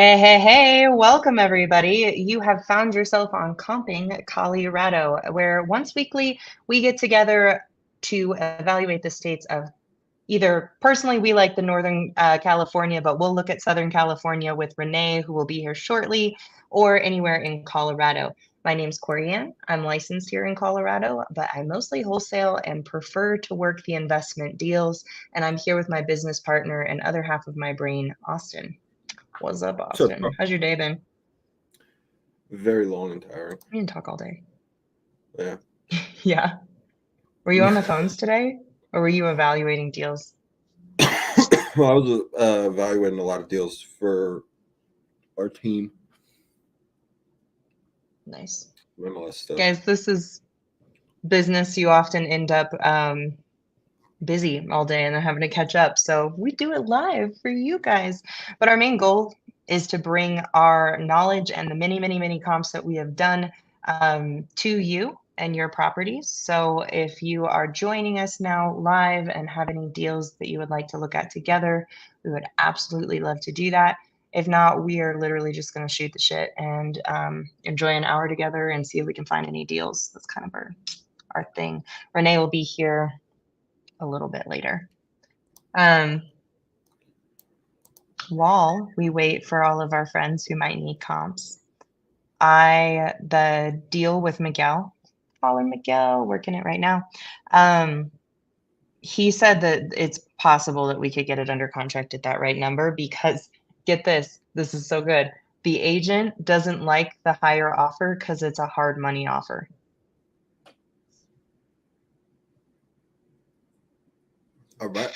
Hey, hey, hey, welcome everybody. You have found yourself on Comping Cali-Rado, where once weekly we get together to evaluate the states of either personally, we like the Northern California, but we'll look at Southern California with Renee, who will be here shortly, or anywhere in Colorado. My name's Corianne. I'm licensed here in Colorado, but I mostly wholesale and prefer to work the investment deals. And I'm here with my business partner and other half of my brain, Austin. What's up, So Austin? How's your day been? very long and tiring. We didn't talk all day. Yeah. Yeah. Were you on the phones today, or were you evaluating deals? Well, I was evaluating a lot of deals for our team, Nice. MLS stuff. Guys, this is business. You often end up busy all day and then having to catch up. So we do it live for you guys. But our main goal is to bring our knowledge and the many, many, many comps that we have done to you and your properties. So if you are joining us now live and have any deals that you would like to look at together, we would absolutely love to do that. If not, we are literally just going to shoot the shit and enjoy an hour together and see if we can find any deals. That's kind of our thing. Renee will be here a little bit later. While we wait for all of our friends who might need comps, the deal with Miguel, calling Miguel, working it right now. He said that it's possible that we could get it under contract at that right number because get this is so good. The agent doesn't like the higher offer because it's a hard money offer. All right.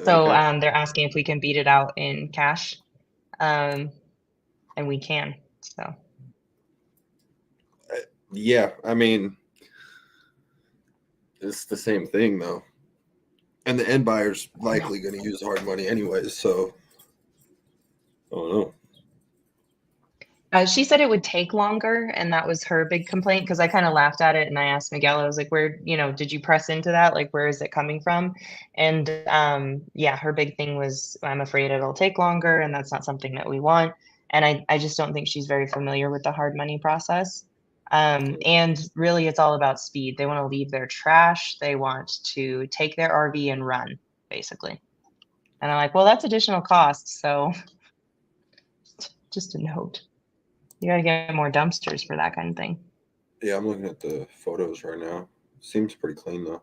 So Okay. they're asking if we can beat it out in cash. And we can. So Yeah, I mean, it's the same thing though, and the end buyer's likely going to use hard money anyways. So, I don't know. She said it would take longer, and that was her big complaint because I kind of laughed at it and I asked Miguel, I was like, where, did you press into that? Like, where is it coming from? And yeah, her big thing was, I'm afraid it'll take longer, and that's not something that we want. And I just don't think she's very familiar with the hard money process. And really, it's all about speed. They want to leave their trash, they want to take their RV and run, basically. And I'm like, well, that's additional costs. So just a note. You gotta get more dumpsters for that kind of thing. Yeah, I'm looking at the photos right now. Seems pretty clean though.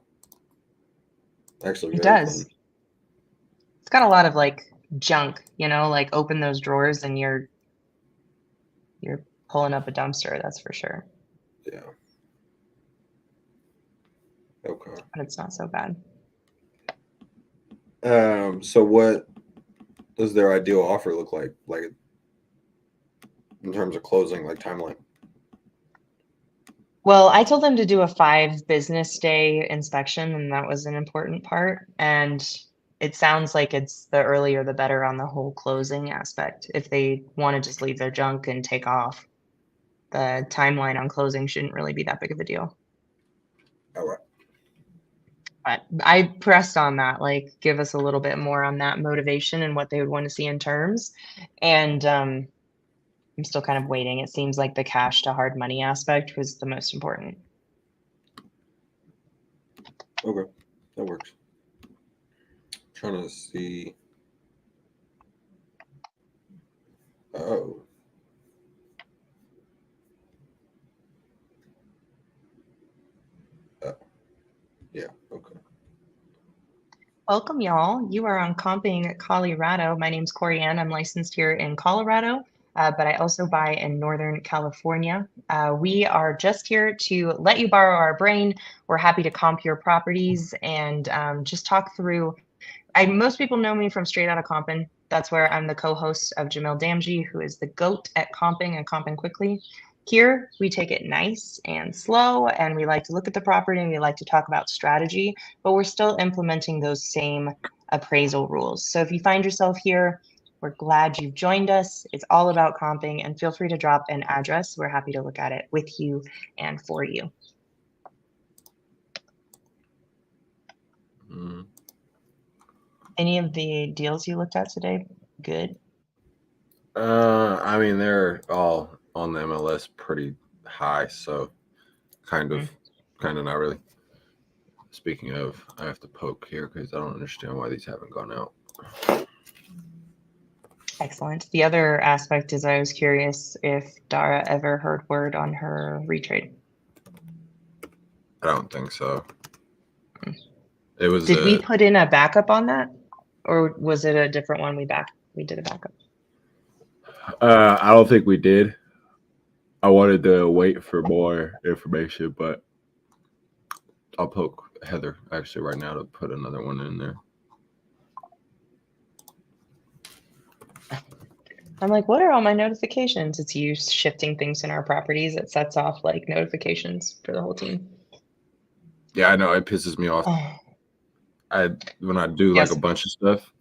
Actually, It very clean. does. It's got a lot of like junk, like open those drawers and you're pulling up a dumpster, that's for sure. Yeah. Okay. But it's not so bad. So what does their ideal offer look like? Like in terms of closing, like timeline? Well, I told them to do a 5 business day inspection, and that was an important part. And it sounds like it's the earlier the better on the whole closing aspect. If they want to just leave their junk and take off, the timeline on closing shouldn't really be that big of a deal. All right. But I pressed on that, like, give us a little bit more on that motivation and what they would want to see in terms. And I'm still kind of waiting. It seems like the cash to hard money aspect was the most important. Okay, that works. Trying to see. Oh. Oh. Yeah. Okay. Welcome, y'all. You are on Comping Cali-Rado. My name's Corianne. I'm licensed here in Colorado, but I also buy in Northern California. We are just here to let you borrow our brain. We're happy to comp your properties and just talk through. Most people know me from Straight Outta Comping. That's where I'm the co-host of Jamil Damji, who is the GOAT at comping and comping quickly. Here, we take it nice and slow, and we like to look at the property and we like to talk about strategy, but we're still implementing those same appraisal rules. So if you find yourself here, we're glad you've joined us. It's all about comping, and feel free to drop an address. We're happy to look at it with you and for you. Mm. Any of the deals you looked at today good? I mean, they're all on the MLS pretty high, so kind of not really. Speaking of, I have to poke here because I don't understand why these haven't gone out. Excellent. The other aspect is I was curious if Dara ever heard word on her retrade. I don't think so. It was. Did we put in a backup on that, or was it a different one? We did a backup. I don't think we did. I wanted to wait for more information, but I'll poke Heather actually right now to put another one in there. I'm like, what are all my notifications? It's you shifting things in our properties. It sets off like notifications for the whole team. Yeah, I know it pisses me off. When I do like a bunch of stuff,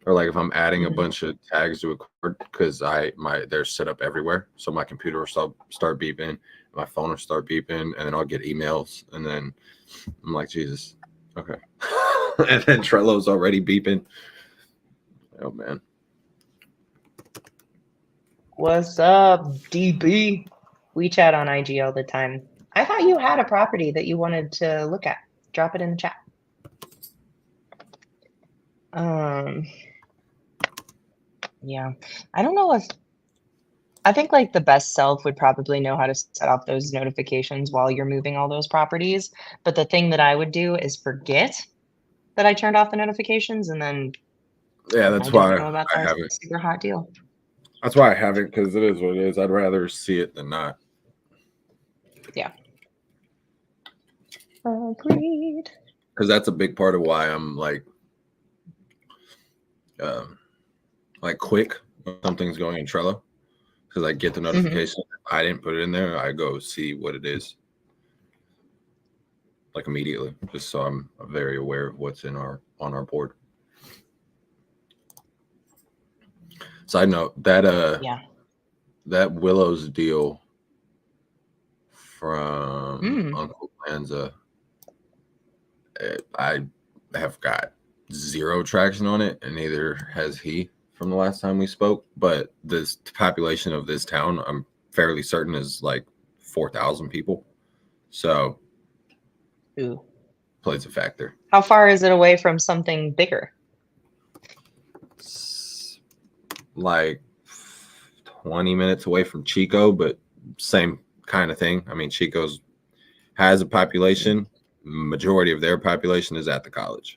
or like if I'm adding a bunch of tags to a card, because they're set up everywhere, so my computer will start beeping, my phone will start beeping, and then I'll get emails, and then I'm like, Jesus, okay, and then Trello's already beeping. Oh man. What's up, DB? We chat on IG all the time. I thought you had a property that you wanted to look at. Drop it in the chat. Yeah, I don't know if I think like the best self would probably know how to set off those notifications while you're moving all those properties. But the thing that I would do is forget that I turned off the notifications, and then that's why I have it. Super hot deal. That's why I have it, because it is what it is. I'd rather see it than not. Yeah. Agreed. Because that's a big part of why I'm like quick when something's going in Trello, because I get the notification. If I didn't put it in there, I go see what it is like immediately, just so I'm very aware of what's on our board. Side note, that Willows deal from Uncle Lanza, I have got zero traction on it, and neither has he from the last time we spoke. But this population of this town, I'm fairly certain, is like 4,000 people. So plays a factor. How far is it away from something bigger? It's like 20 minutes away from Chico, but same kind of thing. I mean, Chico's has a population. Majority of their population is at the college.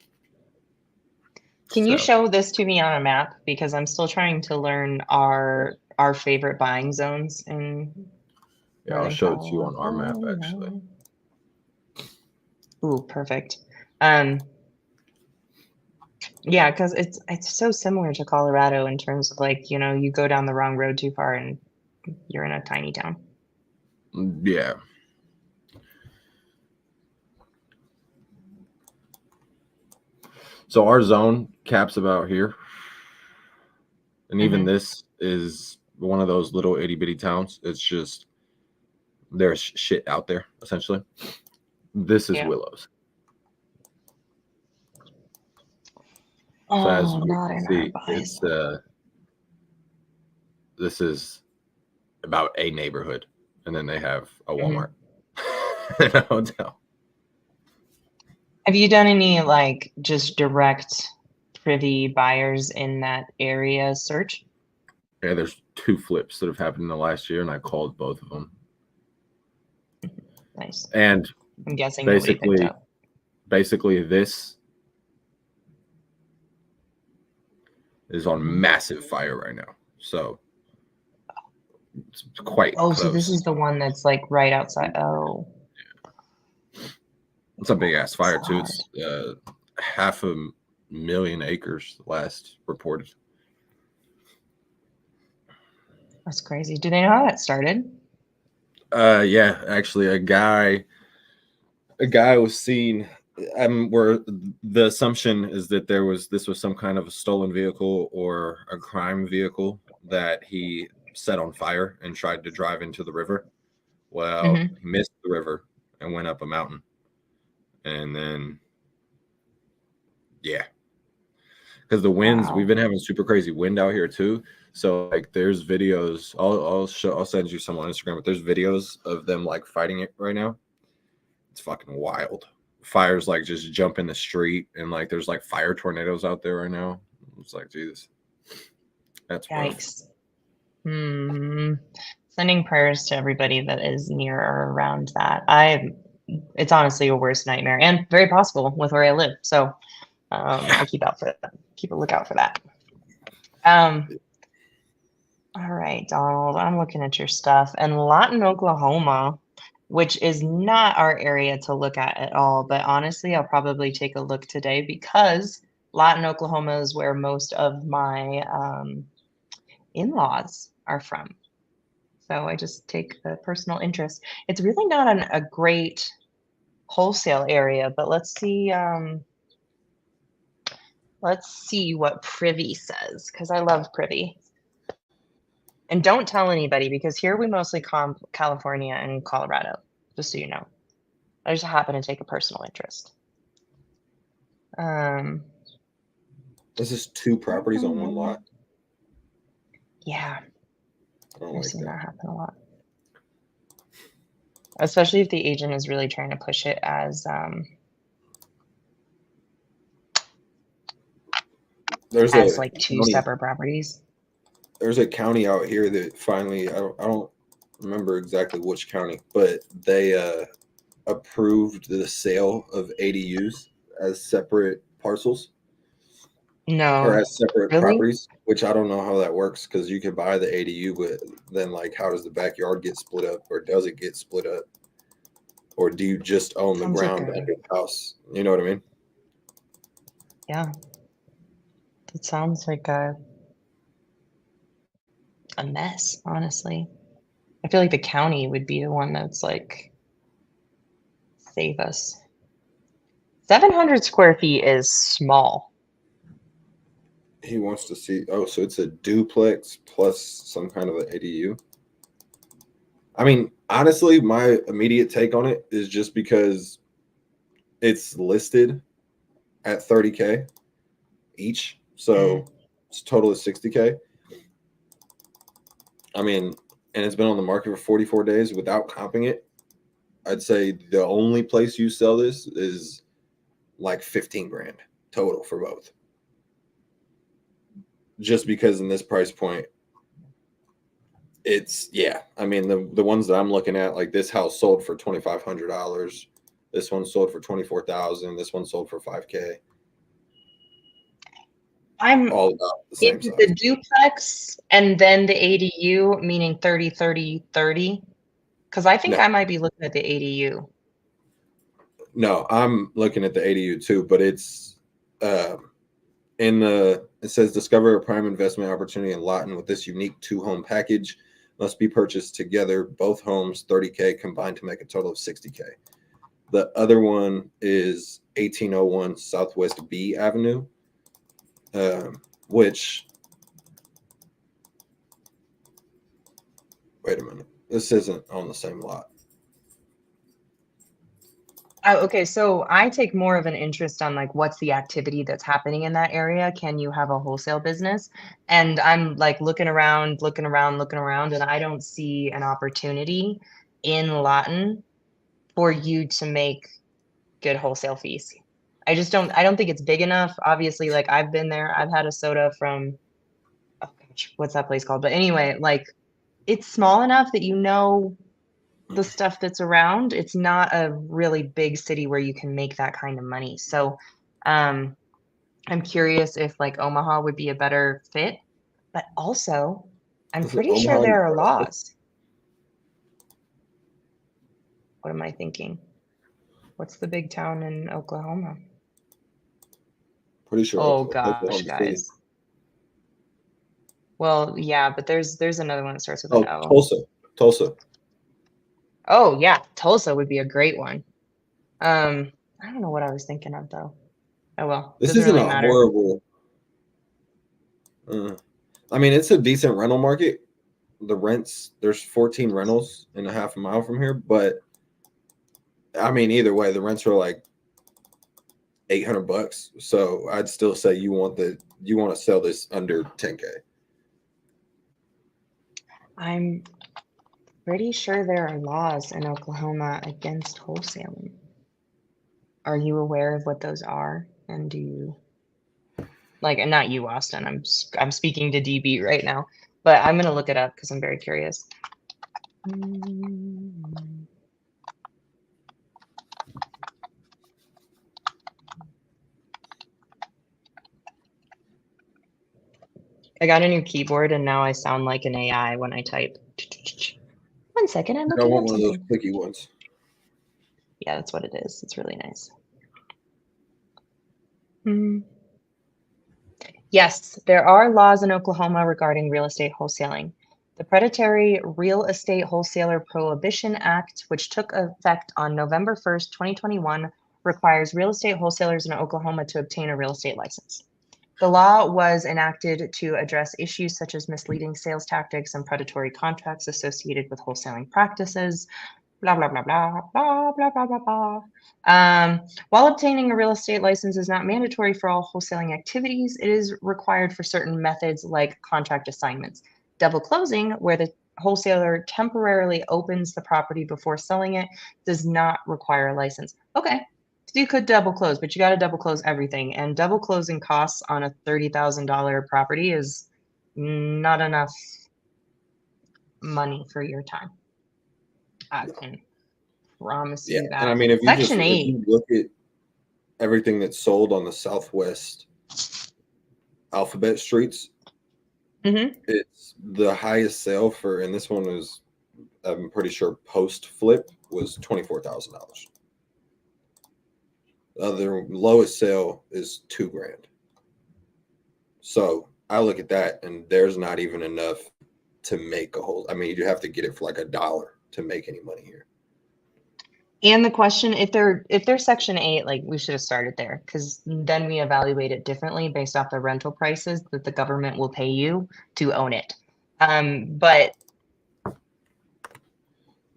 Can you show this to me on a map? Because I'm still trying to learn our favorite buying zones in. Yeah, I'll show it to you on our map actually. Ooh, perfect. Yeah, because it's so similar to Colorado in terms of like, you go down the wrong road too far and you're in a tiny town. Yeah. So our zone caps about here. And even this is one of those little itty bitty towns. It's just there's shit out there, essentially. This is Willows. So as you can see, it's this is about a neighborhood, and then they have a Walmart and a hotel. Have you done any like just direct privy buyers in that area search? Yeah, there's 2 flips that have happened in the last year, and I called both of them. Nice. And I'm guessing basically this is on massive fire right now. So it's quite close. So this is the one that's like right outside. Oh. It's a big ass fire too. It's 500,000 acres last reported. That's crazy. Do they know how that started? Yeah, actually a guy was seen, where the assumption is that this was some kind of a stolen vehicle or a crime vehicle that he set on fire and tried to drive into the river. Well, he missed the river and went up a mountain. And then, because the winds, Wow. we've been having super crazy wind out here too. So like there's videos, I'll send you some on Instagram, but there's videos of them like fighting it right now. It's fucking wild. Fires like just jump in the street, and like there's like fire tornadoes out there right now. It's like, Jesus, that's rough. Yikes. Sending prayers to everybody that is near or around that. It's honestly a worst nightmare and very possible with where I live. So I keep a lookout for that. All right, Donald, I'm looking at your stuff. And Lawton, Oklahoma, which is not our area to look at all, but honestly, I'll probably take a look today because Lawton, Oklahoma is where most of my in-laws are from. So I just take a personal interest. It's really not a great wholesale area, but let's see what Privy says, because I love Privy. And don't tell anybody, because here we mostly comp California and Colorado, just so you know. I just happen to take a personal interest. This is 2 properties on one lot. Yeah. I've like seen that happen a lot. Especially if the agent is really trying to push it as like 2 separate properties. There's a county out here that finally, I don't remember exactly which county, but they approved the sale of ADUs as separate parcels. No. Or as separate properties, which I don't know how that works, because you could buy the ADU, but then like how does the backyard get split up, or does it get split up? Or do you just own the ground at your house? You know what I mean? Yeah. It sounds like a mess, honestly. I feel like the county would be the one that's like, save us. 700 square feet is small. He wants to see, so it's a duplex plus some kind of an ADU. I mean, honestly, my immediate take on it is just because it's listed at 30K each. So it's total of 60K. I mean, and it's been on the market for 44 days without comping it. I'd say the only place you sell this is like 15 grand total for both. Just because in this price point, it's, yeah. I mean, the ones that I'm looking at, like this house sold for $2,500. This one sold for $24,000. This one sold for $5K. I'm all about the same size. The duplex and then the ADU, meaning 30, 30, 30. Because I think I might be looking at the ADU. No, I'm looking at the ADU too, but it's it says discover a prime investment opportunity in Lawton with this unique 2-home package. Must be purchased together. Both homes 30K combined to make a total of 60K. The other one is 1801 Southwest B Avenue, which, wait a minute, this isn't on the same lot. Oh, okay, so I take more of an interest on like what's the activity that's happening in that area. Can you have a wholesale business? And I'm like looking around, and I don't see an opportunity in Lawton for you to make good wholesale fees. I don't think it's big enough. Obviously, like I've been there. I've had a soda from, oh gosh, what's that place called? But anyway, like it's small enough that you know the stuff that's around. It's not a really big city where you can make that kind of money. So I'm curious if like Omaha would be a better fit, but also I'm pretty sure there are laws. What am I thinking? What's the big town in Oklahoma? Pretty sure. Oh gosh, guys. Well, yeah, but there's another one that starts with an O. Tulsa. Oh yeah, Tulsa would be a great one. I don't know what I was thinking of though. Oh well, this isn't really a horrible. I mean, it's a decent rental market. The rents, there's 14 rentals in a half a mile from here, but I mean, either way, the rents are like $800. So I'd still say you want the you want to sell this under 10K? I'm pretty sure there are laws in Oklahoma against wholesaling. Are you aware of what those are? And do you and not you, Austin. I'm speaking to DB right now, but I'm gonna look it up because I'm very curious. I got a new keyboard and now I sound like an AI when I type. 1 second, I'm looking want up one something. of those clicky ones. Yeah, that's what it is. It's really nice. Yes, there are laws in Oklahoma regarding real estate wholesaling. The Predatory Real Estate Wholesaler Prohibition Act, which took effect on November 1st, 2021, requires real estate wholesalers in Oklahoma to obtain a real estate license. The law was enacted to address issues such as misleading sales tactics and predatory contracts associated with wholesaling practices, blah, blah, blah, blah, blah, blah, blah, blah, blah. While obtaining a real estate license is not mandatory for all wholesaling activities, it is required for certain methods like contract assignments. Double closing, where the wholesaler temporarily opens the property before selling it, does not require a license. Okay, so you could double close, but you got to double close everything. And double closing costs on a $30,000 property is not enough money for your time. I can promise you that. And I mean, if Section 8. you look at everything that's sold on the Southwest alphabet streets, it's the highest sale for, and this one was, I'm pretty sure post flip was $24,000. The other lowest sale is $2,000. So I look at that, and there's not even enough to make a whole. I mean, you have to get it for like $1 to make any money here. And the question, if they're Section 8, like we should have started there, because then we evaluate it differently based off the rental prices that the government will pay you to own it. But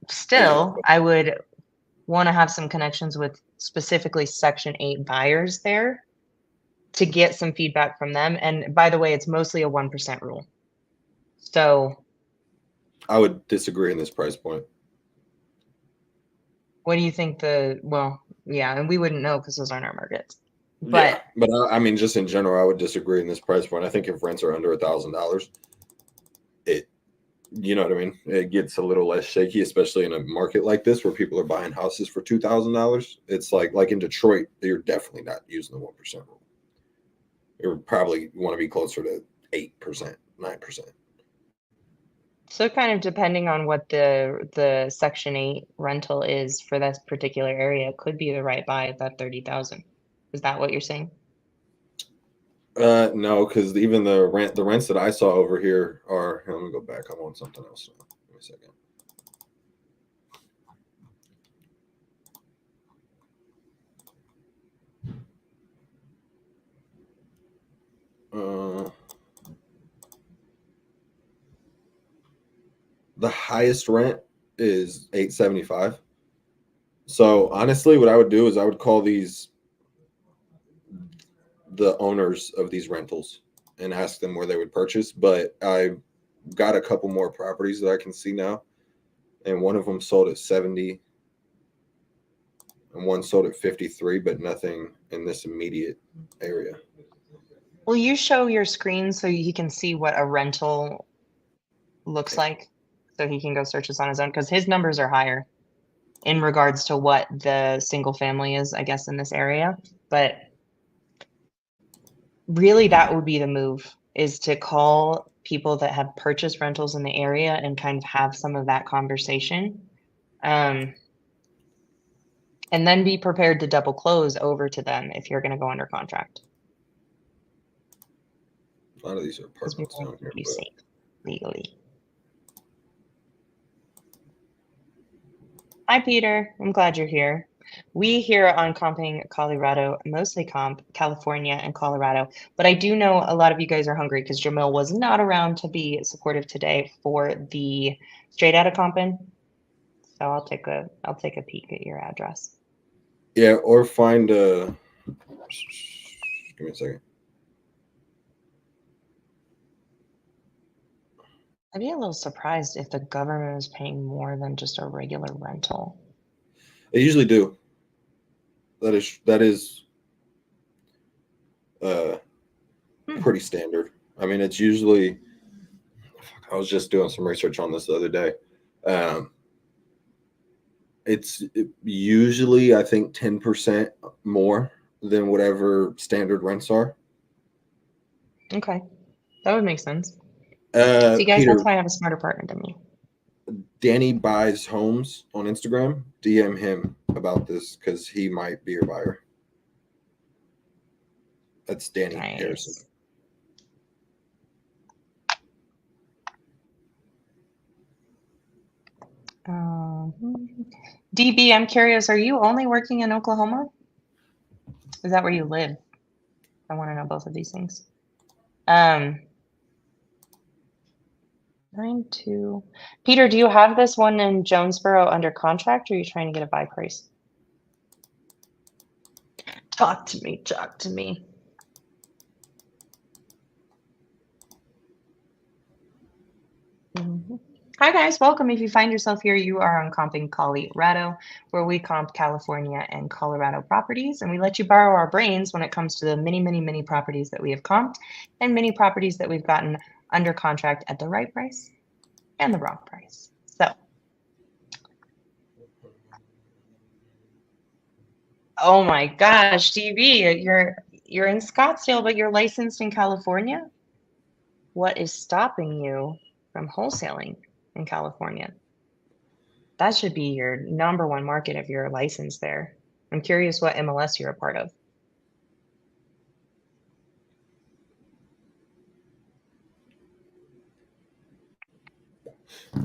still, I would want to have some connections with specifically Section 8 buyers there to get some feedback from them. And by the way, it's mostly a 1% rule. So I would disagree in this price point. What do you think well, yeah, and we wouldn't know because those aren't our markets. But I mean, just in general, I would disagree in this price point. I think if rents are under $1,000, you know what I mean? It gets a little less shaky, especially in a market like this where people are buying houses for $2,000. It's like in Detroit, you're definitely not using the 1% rule. You probably want to be closer to 8%, 9%. So kind of depending on what the Section 8 rental is for this particular area, it could be the right buy at that 30,000. Is that what you're saying? No, because even the rents that I saw over here are. Let me go back. I want something else. Give me a second. The highest rent is $875. So honestly, what I would do is I would call the owners of these rentals and ask them where they would purchase. But I got a couple more properties that I can see now, and one of them sold at 70 and one sold at 53, but nothing in this immediate area. Will you show your screen so he can see what a rental looks like, so he can go search this on his own? Because his numbers are higher in regards to what the single family is, I guess, in this area. But really, that would be the move, is to call people that have purchased rentals in the area and kind of have some of that conversation. And then be prepared to double close over to them if you're going to go under contract. A lot of these are apartments down here. Be safe legally. Hi, Peter. I'm glad you're here. We here on Comping Cali-Rado mostly comp California and Colorado, but I do know a lot of you guys are hungry because Jamil was not around to be supportive today for the straight out of comping. So I'll take a peek at your address. Yeah, or find give me a second. I'd be a little surprised if the government was paying more than just a regular rental. They usually do. That is pretty standard. I mean, it's usually. I was just doing some research on this the other day. It's usually, I think, 10% more than whatever standard rents are. Okay, that would make sense. See, guys, Peter, that's why I have a smarter partner than me. Danny Buys Homes on Instagram. DM him about this because he might be your buyer. That's Danny Harrison. DB, I'm curious, are you only working in Oklahoma? Is that where you live? I want to know both of these things. 9-2. Peter, do you have this one in Jonesboro under contract, or are you trying to get a buy price? Talk to me. Talk to me. Hi, guys. Welcome. If you find yourself here, you are on Comping Cali-Rado, where we comp California and Colorado properties, and we let you borrow our brains when it comes to the many, many, many properties that we have comped and many properties that we've gotten under contract at the right price and the wrong price. So, oh my gosh, DB, you're in Scottsdale, but you're licensed in California? What is stopping you from wholesaling in California? That should be your number one market if you're licensed there. I'm curious what MLS you're a part of.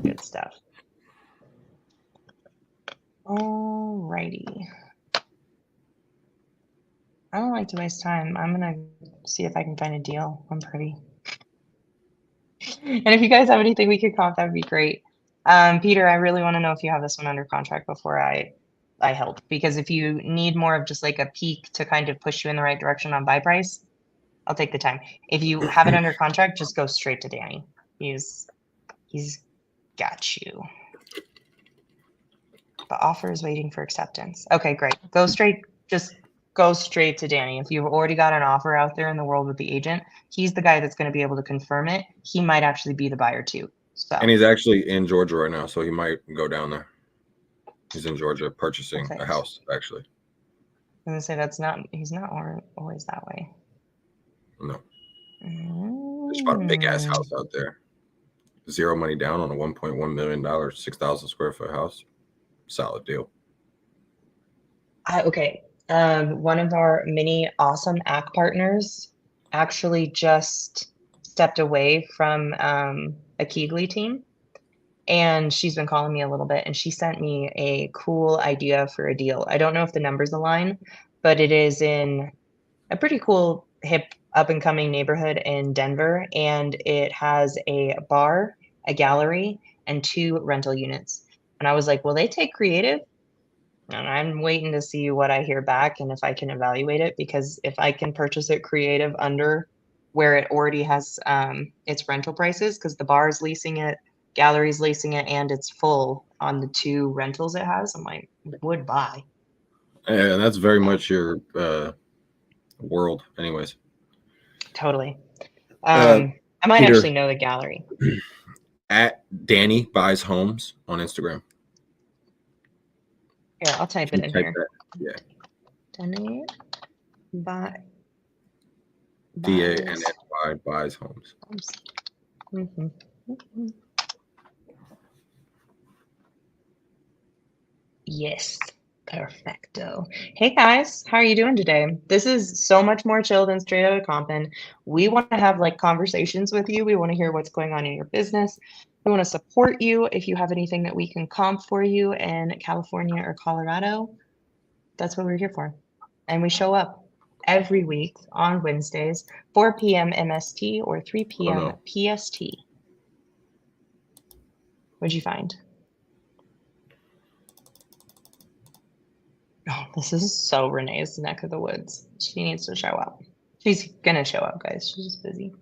Good stuff. Alrighty. I don't like to waste time. I'm gonna see if I can find a deal. I'm pretty. And if you guys have anything we could comp, that would be great. Peter, I really want to know if you have this one under contract before I help, because if you need more of just like a peek to kind of push you in the right direction on buy price, I'll take the time. If you have it under contract, just go straight to Danny. He's got you. The offer is waiting for acceptance. Okay, great. Just go straight to Danny. If you've already got an offer out there in the world with the agent, he's the guy that's going to be able to confirm it. He might actually be the buyer too. So. And he's actually in Georgia right now, so he might go down there. He's in Georgia purchasing a house, actually. I'm gonna say he's not always that way. No. Just bought a big ass house out there. Zero money down on a $1.1 million, 6,000 square foot house. Solid deal. Okay. One of our many awesome AC partners actually just stepped away from a Keegley team. And she's been calling me a little bit, and she sent me a cool idea for a deal. I don't know if the numbers align, but it is in a pretty cool, hip, up-and-coming neighborhood in Denver, and it has a bar, a gallery, and 2 rental units. And I was like, will they take creative? And I'm waiting to see what I hear back and if I can evaluate it, because if I can purchase it creative under where it already has its rental prices, because the bar is leasing it, gallery's leasing it, and it's full on the 2 rentals it has, I'm like, would buy. Yeah, that's very much your world anyways. Totally. I might Peter, actually know the gallery. At Danny Buys Homes on Instagram. Yeah, I'll type it in here. Yeah. Danny DANNY Buys Homes. Mm-hmm. Mm-hmm. Yes. Perfecto. Hey guys, how are you doing today? This is so much more chill than straight out of comping. We want to have like conversations with you. We want to hear what's going on in your business. We want to support you if you have anything that we can comp for you in California or Colorado. That's what we're here for. And we show up every week on Wednesdays, 4 p.m. MST or 3 p.m. PST. What'd you find? Oh, this is so Renee's neck of the woods. She needs to show up. She's gonna show up, guys. She's just busy.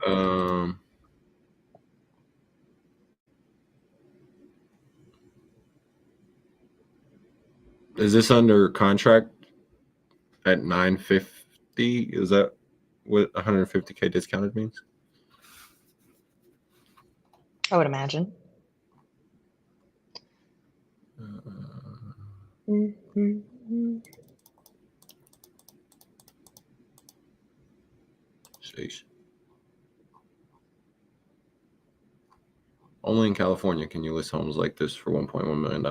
Is this under contract at $950? Is that what 150K discounted means? I would imagine. Sheesh. Only in California can you list homes like this for $1.1 million.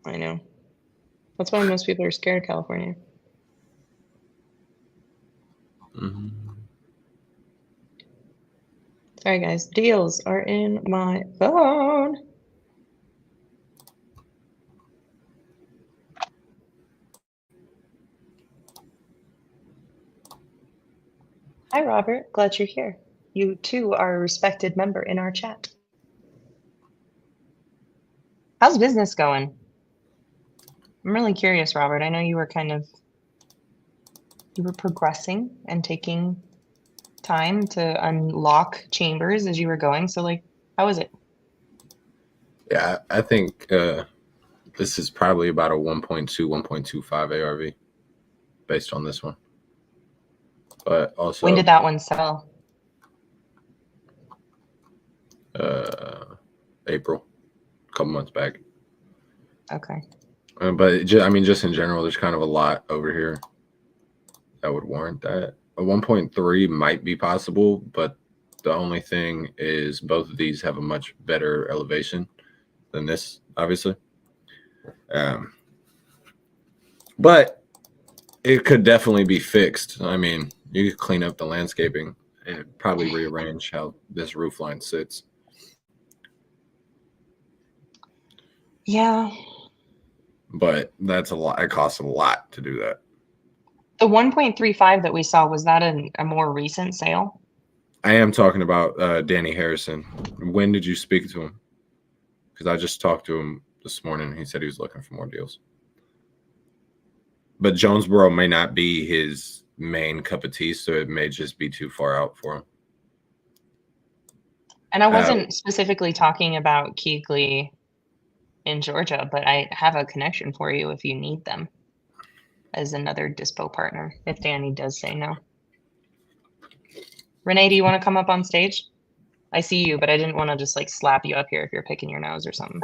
I know. That's why most people are scared of California. Mm-hmm. Sorry, guys. Deals are in my phone. Hi, Robert. Glad you're here. You, too, are a respected member in our chat. How's business going? I'm really curious, Robert. I know you were progressing and taking time to unlock chambers as you were going. So, like, how is it? Yeah, I think this is probably about a 1.2, 1.25 ARV based on this one. But also, when did that one sell? April, a couple months back. Okay. But I mean, just in general, there's kind of a lot over here that would warrant that. A 1.3 might be possible, but the only thing is both of these have a much better elevation than this, obviously. But it could definitely be fixed. I mean, you could clean up the landscaping and probably rearrange how this roof line sits. Yeah. But that's a lot. It costs a lot to do that. The 1.35 that we saw, was that a more recent sale? I am talking about Danny Harrison. When did you speak to him? Because I just talked to him this morning. He said he was looking for more deals. But Jonesboro may not be his main cup of tea, so it may just be too far out for him. And I wasn't specifically talking about Keighley in Georgia, but I have a connection for you if you need them as another dispo partner, if Danny does say no. Renee, do you want to come up on stage? I see you, but I didn't want to just like slap you up here if you're picking your nose or something.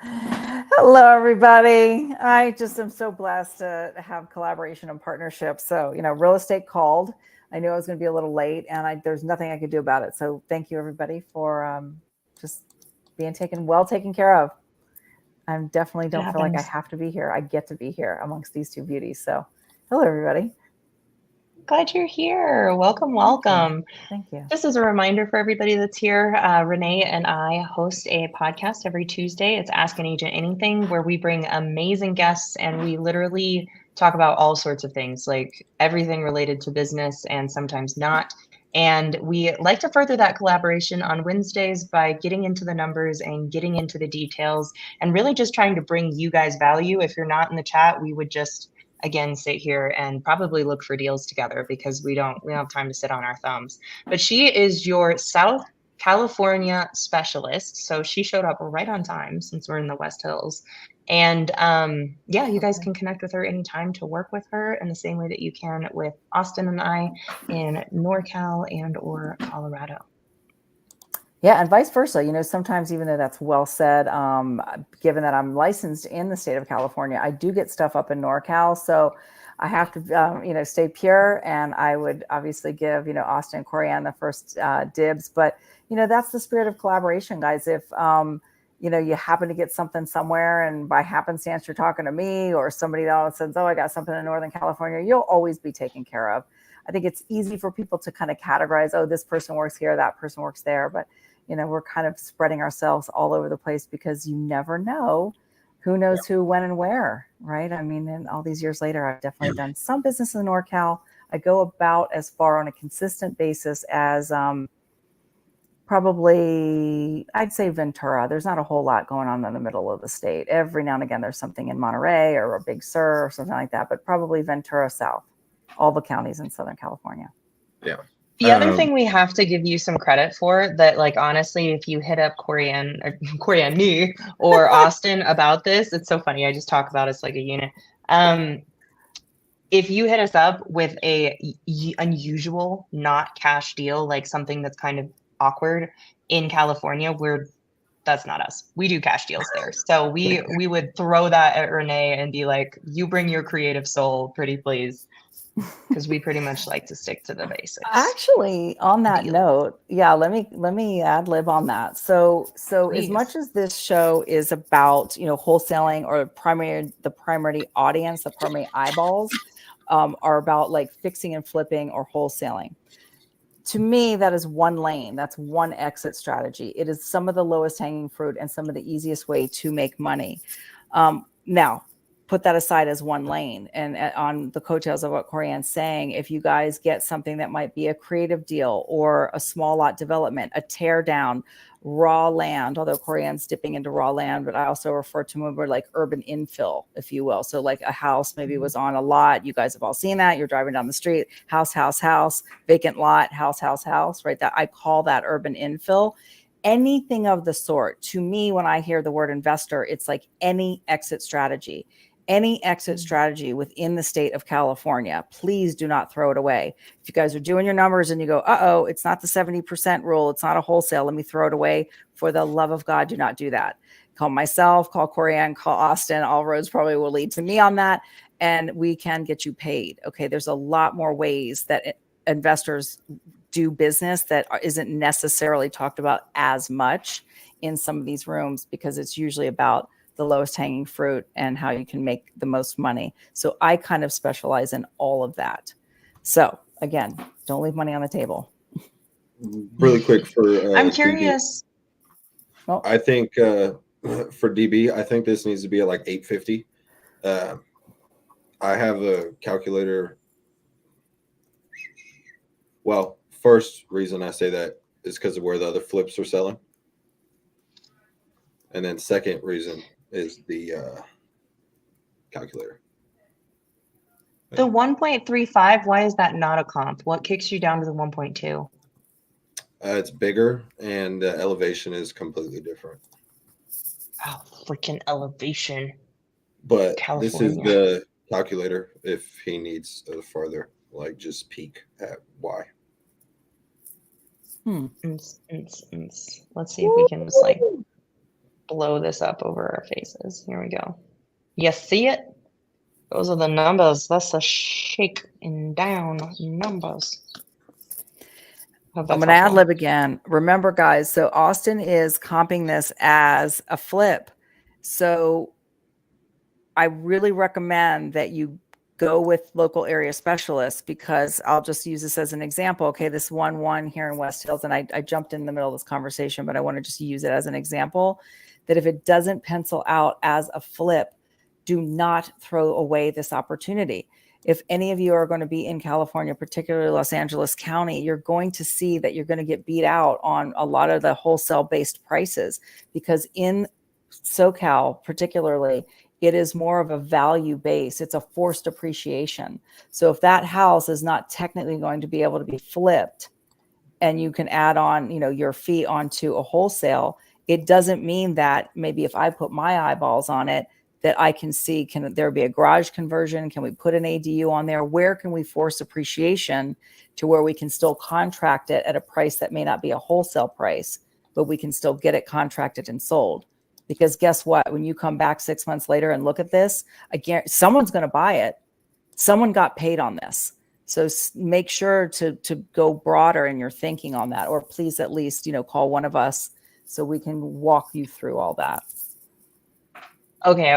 Hello, everybody. I just am so blessed to have collaboration and partnership. So, real estate called. I knew I was going to be a little late, and there's nothing I could do about it. So thank you, everybody, for just being taken care of. I definitely don't feel like I have to be here. I get to be here amongst these two beauties. So hello, everybody. Glad you're here. Welcome. Thank you. Just as a reminder for everybody that's here, Renee and I host a podcast every Tuesday. It's Ask an Agent Anything, where we bring amazing guests and we literally talk about all sorts of things, like everything related to business and sometimes not. And we like to further that collaboration on Wednesdays by getting into the numbers and getting into the details and really just trying to bring you guys value. If you're not in the chat, we would just again sit here and probably look for deals together because we don't have time to sit on our thumbs. But she is your South California specialist, so she showed up right on time since we're in the West Hills. And yeah, you guys can connect with her anytime to work with her in the same way that you can with Austin and I in NorCal and or Colorado. Yeah, and vice versa. Sometimes even though that's well said, given that I'm licensed in the state of California, I do get stuff up in NorCal. So I have to, stay pure. And I would obviously give, Austin and Corianne the first dibs. But, that's the spirit of collaboration, guys. If, you happen to get something somewhere and by happenstance you're talking to me or somebody else says, oh, I got something in Northern California, you'll always be taken care of. I think it's easy for people to kind of categorize, oh, this person works here, that person works there. But we're kind of spreading ourselves all over the place because you never know who knows who, when, and where, right? I mean, and all these years later, I've definitely done some business in NorCal. I go about as far on a consistent basis as probably, I'd say Ventura. There's not a whole lot going on in the middle of the state. Every now and again, there's something in Monterey or a Big Sur or something like that, but probably Ventura South, all the counties in Southern California. Yeah. The other thing we have to give you some credit for that, like, honestly, if you hit up Corianne, me, or Austin about this, it's so funny. I just talk about us like a unit. If you hit us up with a unusual, not cash deal, like something that's kind of awkward in California, that's not us. We do cash deals there. So we would throw that at Renee and be like, you bring your creative soul, pretty please. Because we pretty much like to stick to the basics. Actually, on that note, yeah, let me ad lib on that. So Please. As much as this show is about, wholesaling or the primary audience, the primary eyeballs are about like fixing and flipping or wholesaling. To me, that is one lane. That's one exit strategy. It is some of the lowest hanging fruit and some of the easiest way to make money. Now, put that aside as one lane. And on the coattails of what Corianne's saying, if you guys get something that might be a creative deal or a small lot development, a tear down, raw land, although Corianne's dipping into raw land, but I also refer to more like urban infill, if you will. So like a house maybe was on a lot. You guys have all seen that. You're driving down the street, house, vacant lot, house, right? That I call that urban infill. Anything of the sort. To me, when I hear the word investor, it's like any exit strategy. Any exit strategy within the state of California, please do not throw it away. If you guys are doing your numbers and you go, it's not the 70% rule, it's not a wholesale, let me throw it away. For the love of God, do not do that. Call myself, call Corianne, call Austin. All roads probably will lead to me on that. And we can get you paid. Okay, there's a lot more ways that investors do business that isn't necessarily talked about as much in some of these rooms, because it's usually about the lowest hanging fruit and how you can make the most money. So I kind of specialize in all of that. So again, don't leave money on the table. Really quick for I'm curious. DB. Well, I think for DB, I think this needs to be at like 850. I have a calculator. Well, first reason I say that is because of where the other flips are selling. And then second reason is the calculator. The 1.35, why is that not a comp? What kicks you down to the 1.2? It's bigger and the elevation is completely different. Oh, freaking elevation. But California. This is the calculator if he needs a farther, like just peek at Y. Let's see if we can just like blow this up over our faces. Here we go. You see it? Those are the numbers. That's the shaking down numbers. I'm going to ad lib again. Remember, guys, so Austin is comping this as a flip. So I really recommend that you go with local area specialists, because I'll just use this as an example. Okay, this 1-1 here in West Hills, and I jumped in the middle of this conversation, but I want to just use it as an example that if it doesn't pencil out as a flip, do not throw away this opportunity. If any of you are going to be in California, particularly Los Angeles County, you're going to see that you're going to get beat out on a lot of the wholesale based prices, because in SoCal particularly, it is more of a value base. It's a forced appreciation. So if that house is not technically going to be able to be flipped and you can add on, your fee onto a wholesale, it doesn't mean that maybe if I put my eyeballs on it, that I can see, can there be a garage conversion? Can we put an ADU on there? Where can we force appreciation to where we can still contract it at a price that may not be a wholesale price, but we can still get it contracted and sold? Because guess what? When you come back 6 months later and look at this, again, someone's going to buy it. Someone got paid on this. So make sure to go broader in your thinking on that, or please at least, call one of us so we can walk you through all that. Okay.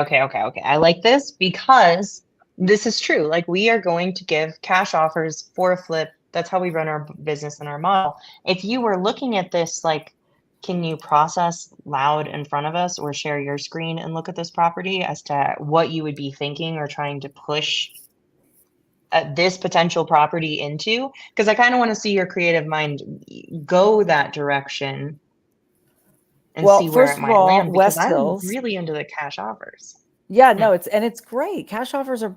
I like this because this is true. Like, we are going to give cash offers for a flip. That's how we run our business and our model. If you were looking at this, like, can you process loud in front of us or share your screen and look at this property as to what you would be thinking or trying to push this potential property into? Because I kind of want to see your creative mind go that direction and see where it might land, because I'm really into the cash offers. Yeah, no, it's great. Cash offers are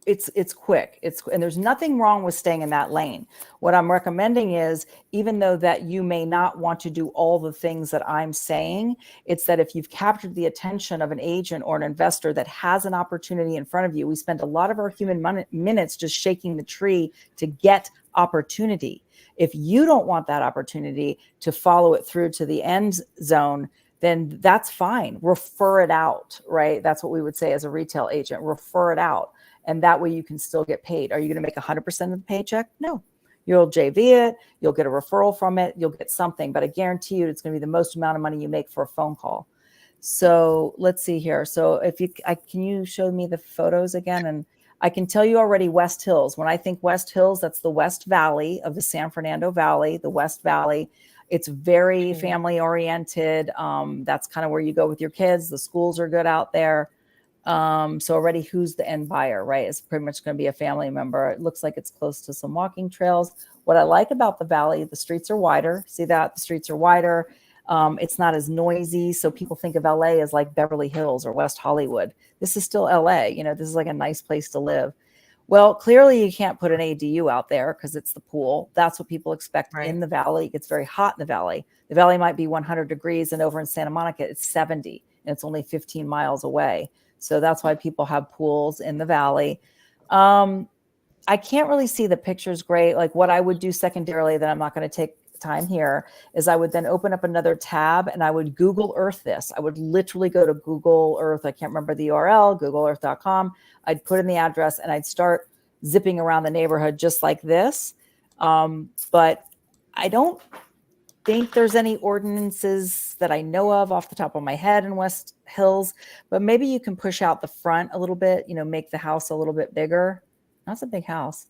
it's quick. And there's nothing wrong with staying in that lane. What I'm recommending is, even though that you may not want to do all the things that I'm saying, it's that if you've captured the attention of an agent or an investor that has an opportunity in front of you, we spend a lot of our human minutes just shaking the tree to get opportunity. If you don't want that opportunity to follow it through to the end zone, then that's fine. Refer it out, right? That's what we would say as a retail agent, refer it out. And that way you can still get paid. Are you going to make 100% of the paycheck? No. You'll JV it. You'll get a referral from it. You'll get something, but I guarantee you it's going to be the most amount of money you make for a phone call. So let's see here. So if you, can you show me the photos again? And I can tell you already West Hills. When I think West Hills, that's the West Valley of the San Fernando Valley, the West Valley. It's very family oriented. That's kind of where you go with your kids. The schools are good out there. So already who's the end buyer, right? It's pretty much going to be a family member. It looks like it's close to some walking trails. What I like about the Valley, the streets are wider. See that? The streets are wider. It's not as noisy. So people think of LA as like Beverly Hills or West Hollywood. This is still LA. You know, this is like a nice place to live. Well, clearly you can't put an ADU out there because it's the pool. That's what people expect in the Valley. It gets very hot in the Valley. The Valley might be 100 degrees, and over in Santa Monica, it's 70, and it's only 15 miles away. So that's why people have pools in the Valley. I can't really see the pictures great. Like what I would do secondarily, that I'm not going to take time here, is I would then open up another tab and I would Google Earth this. I would literally go to Google Earth. I can't remember the URL, googleearth.com. I'd put in the address and I'd start zipping around the neighborhood just like this. But I don't think there's any ordinances that I know of off the top of my head in West Hills, but maybe you can push out the front a little bit, you know, make the house a little bit bigger. That's a big house.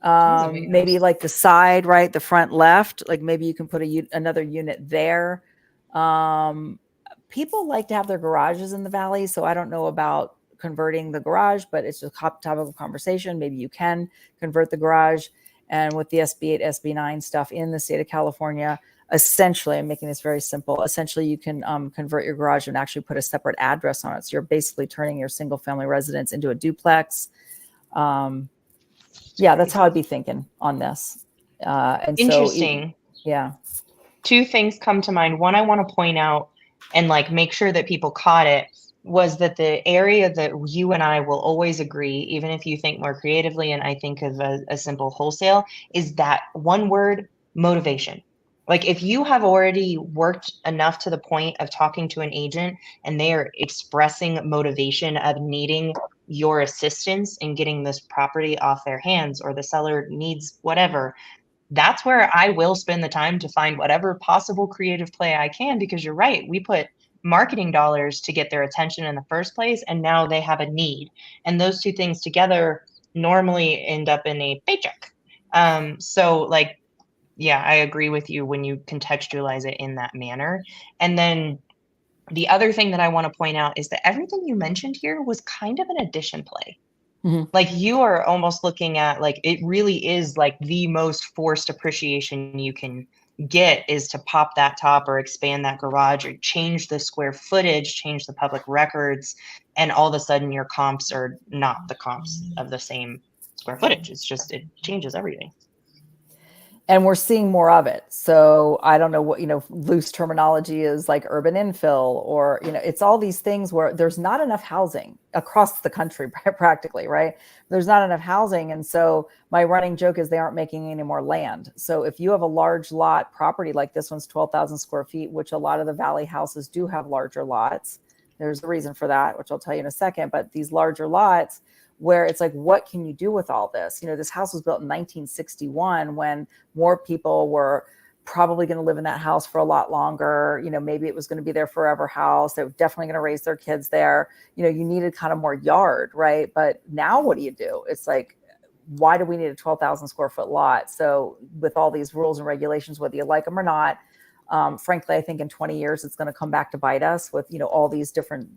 Maybe like the side, right? The front left, like maybe you can put another unit there. People like to have their garages in the Valley. So I don't know about converting the garage, but it's just a topic of conversation. Maybe you can convert the garage. And with the SB8, SB9 stuff in the state of California, essentially, I'm making this very simple. Essentially, you can convert your garage and actually put a separate address on it. So you're basically turning your single family residence into a duplex. Yeah, that's how I'd be thinking on this. And interesting. So, yeah. Two things come to mind. One, I want to point out and like make sure that people caught it, was that the area that you and I will always agree, even if you think more creatively and I think of a simple wholesale, is that one word, motivation. Like if you have already worked enough to the point of talking to an agent and they are expressing motivation of needing your assistance in getting this property off their hands, or the seller needs whatever, that's where I will spend the time to find whatever possible creative play I can, because you're right. We put marketing dollars to get their attention in the first place, and now they have a need. And those two things together normally end up in a paycheck. So like, yeah, I agree with you when you contextualize it in that manner. And then the other thing that I want to point out is that everything you mentioned here was kind of an addition play. Mm-hmm. Like you are almost looking at, like, it really is like the most forced appreciation you can get is to pop that top or expand that garage or change the square footage, change the public records. And all of a sudden your comps are not the comps of the same square footage. It's just, it changes everything. And we're seeing more of it. So I don't know what, loose terminology is like urban infill, or, it's all these things where there's not enough housing across the country practically, right? There's not enough housing. And so my running joke is they aren't making any more land. So if you have a large lot property, like this one's 12,000 square feet, which a lot of the Valley houses do have larger lots. There's a reason for that, which I'll tell you in a second, but these larger lots, where it's like, what can you do with all this? This house was built in 1961 when more people were probably going to live in that house for a lot longer. Maybe it was going to be their forever house. They were definitely going to raise their kids there. You needed kind of more yard, right? But now what do you do? It's like, why do we need a 12,000 square foot lot? So with all these rules and regulations, whether you like them or not, frankly, I think in 20 years, it's going to come back to bite us with, all these different,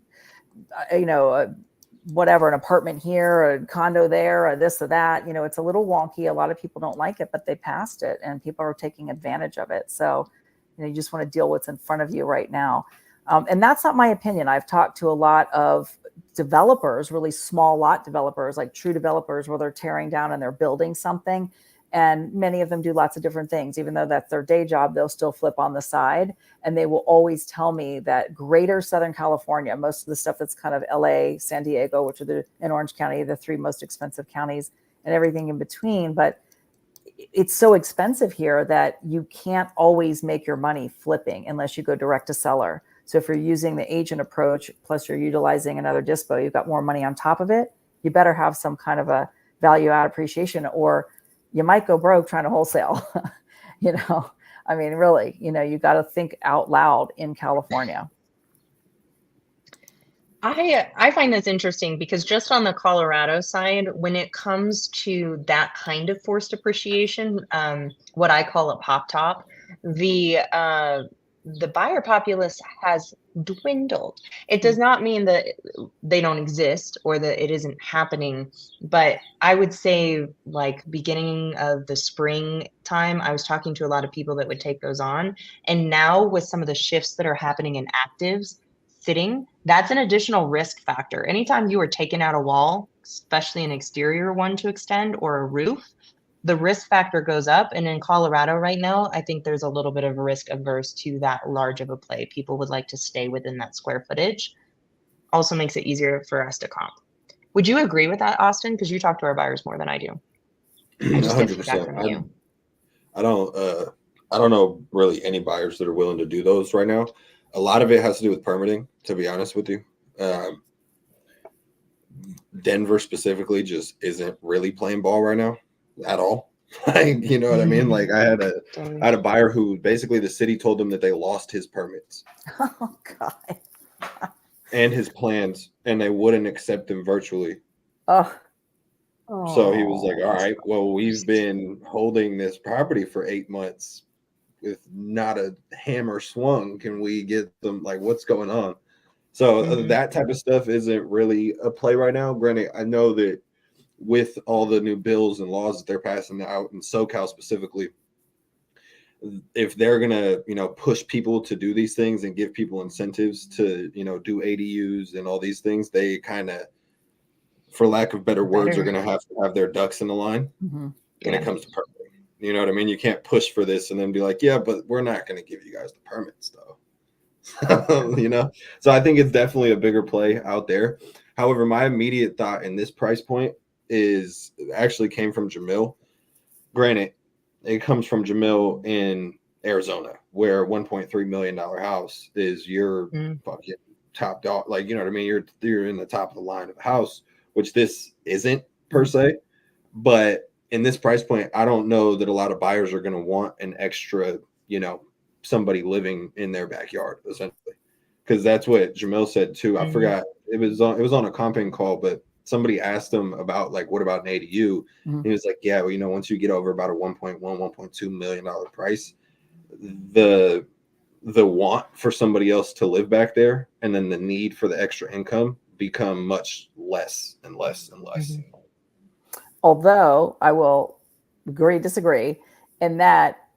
whatever, an apartment here, a condo there, or this or that. It's a little wonky. A lot of people don't like it, but they passed it and people are taking advantage of it. So, you just want to deal with what's in front of you right now. And that's not my opinion. I've talked to a lot of developers, really small lot developers, like true developers, where they're tearing down and they're building something. And many of them do lots of different things. Even though that's their day job, they'll still flip on the side. And they will always tell me that greater Southern California, most of the stuff that's kind of LA, San Diego, which are in Orange County, the 3 most expensive counties, and everything in between. But it's so expensive here that you can't always make your money flipping unless you go direct to seller. So if you're using the agent approach, plus you're utilizing another dispo, you've got more money on top of it. You better have some kind of a value add appreciation, or you might go broke trying to wholesale. I mean, really, you got to think out loud in California. I find this interesting because just on the Colorado side, when it comes to that kind of forced appreciation, what I call a pop top, the buyer populace has dwindled. It does not mean that they don't exist or that it isn't happening, but I would say like beginning of the spring time, I was talking to a lot of people that would take those on. And now with some of the shifts that are happening in actives sitting, that's an additional risk factor. Anytime you are taking out a wall, especially an exterior one to extend or a roof, the risk factor goes up. And in Colorado right now, I think there's a little bit of risk averse to that large of a play. People would like to stay within that square footage. Also makes it easier for us to comp. Would you agree with that, Austin? Because you talk to our buyers more than I do. I just get feedback from you. I don't know really any buyers that are willing to do those right now. A lot of it has to do with permitting, to be honest with you. Denver specifically just isn't really playing ball right now at all. Like, you know what I mean? Like I had a buyer who basically the city told them that they lost his permits. Oh God. And his plans, and they wouldn't accept them virtually. Oh. So he was like, all right, well, we've been holding this property for 8 months with not a hammer swung. Can we get them, like, what's going on? So that type of stuff isn't really a play right now. Granted, I know that with all the new bills and laws that they're passing out in SoCal specifically, if they're going to, push people to do these things and give people incentives to, do ADUs and all these things, they kind of, for lack of better words, are going to have their ducks in the line when it comes to permitting. You know what I mean? You can't push for this and then be like, yeah, but we're not going to give you guys the permits though. So I think it's definitely a bigger play out there. However, my immediate thought in this price point actually came from Jamil. Granted, it comes from Jamil in Arizona, where a $1.3 million house is your fucking top dog. Like, you know what I mean? You're in the top of the line of the house, which this isn't per se. But in this price point, I don't know that a lot of buyers are going to want an extra, somebody living in their backyard, essentially. Because that's what Jamil said too. I forgot. It was on a comping call, but somebody asked him about, like, what about an ADU? He was like, yeah, well, once you get over about a $1.2 million price, the want for somebody else to live back there and then the need for the extra income become much less and less and less. Although I will disagree in that